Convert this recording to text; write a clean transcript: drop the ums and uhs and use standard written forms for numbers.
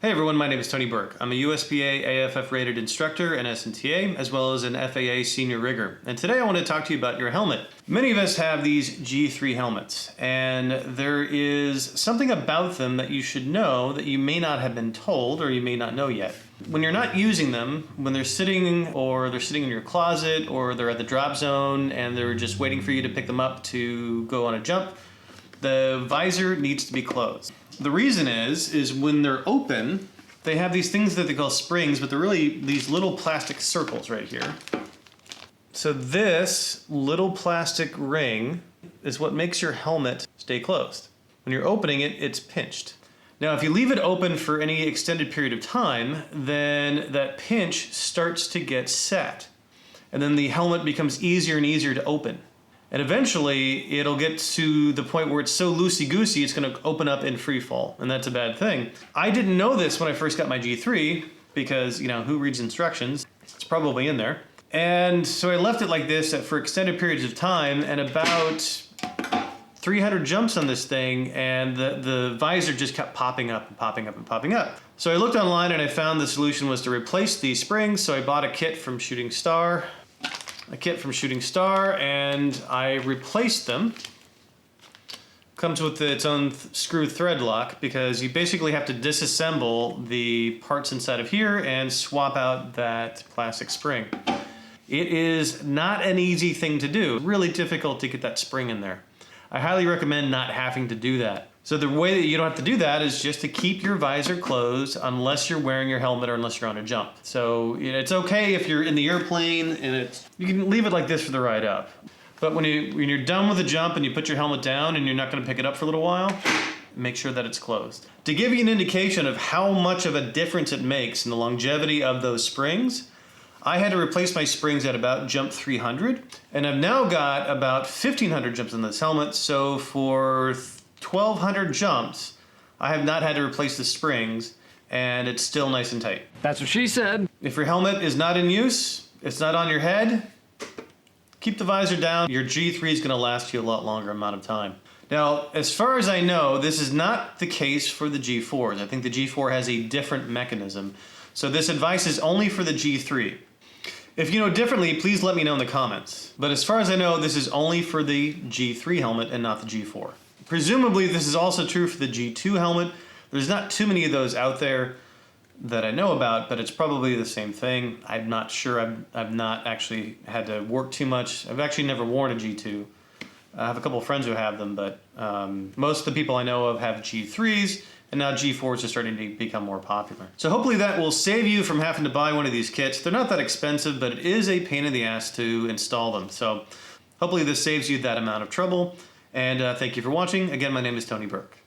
Hey everyone, my name is Tony Burke. I'm a USPA AFF rated instructor and SNTA, as well as an FAA senior rigger. And today I want to talk to you about your helmet. Many of us have these G3 helmets, and there is something about them that you should know that you may not have been told or you may not know yet. When you're not using them, when they're sitting in your closet or they're at the drop zone and they're just waiting for you to pick them up to go on a jump, the visor needs to be closed. The reason is when they're open, they have these things that they call springs, but they're really these little plastic circles right here. So this little plastic ring is what makes your helmet stay closed. When you're opening it, it's pinched. Now, if you leave it open for any extended period of time, then that pinch starts to get set. And then the helmet becomes easier and easier to open. And eventually, it'll get to the point where it's so loosey-goosey, it's going to open up in free fall, and that's a bad thing. I didn't know this when I first got my G3, because, you know, who reads instructions? It's probably in there. And so I left it like this for extended periods of time, and about 300 jumps on this thing, and the visor just kept popping up and popping up and popping up. So I looked online, and I found the solution was to replace these springs, so I bought a kit from Shooting Star, and I replaced them. Comes with its own screw thread lock, because you basically have to disassemble the parts inside of here and swap out that plastic spring. It is not an easy thing to do. Really difficult to get that spring in there. I highly recommend not having to do that. So the way that you don't have to do that is just to keep your visor closed unless you're wearing your helmet or unless you're on a jump. So it's okay if you're in the airplane and you can leave it like this for the ride up. But when you're done with the jump and you put your helmet down and you're not going to pick it up for a little while, make sure that it's closed. To give you an indication of how much of a difference it makes in the longevity of those springs, I had to replace my springs at about jump 300, and I've now got about 1,500 jumps in this helmet, so for 1,200 jumps, I have not had to replace the springs, and it's still nice and tight. That's what she said. If your helmet is not in use, it's not on your head, keep the visor down. Your G3 is going to last you a lot longer amount of time. Now, as far as I know, this is not the case for the G4s. I think the G4 has a different mechanism. So this advice is only for the G3. If you know differently, please let me know in the comments. But as far as I know, this is only for the G3 helmet and not the G4. Presumably, this is also true for the G2 helmet. There's not too many of those out there that I know about, but it's probably the same thing. I'm not sure. I've not actually had to work too much. I've actually never worn a G2. I have a couple of friends who have them, but most of the people I know of have G3s, and now G4s are starting to become more popular. So hopefully that will save you from having to buy one of these kits. They're not that expensive, but it is a pain in the ass to install them. So hopefully this saves you that amount of trouble. And thank you for watching. Again, my name is Tony Burke.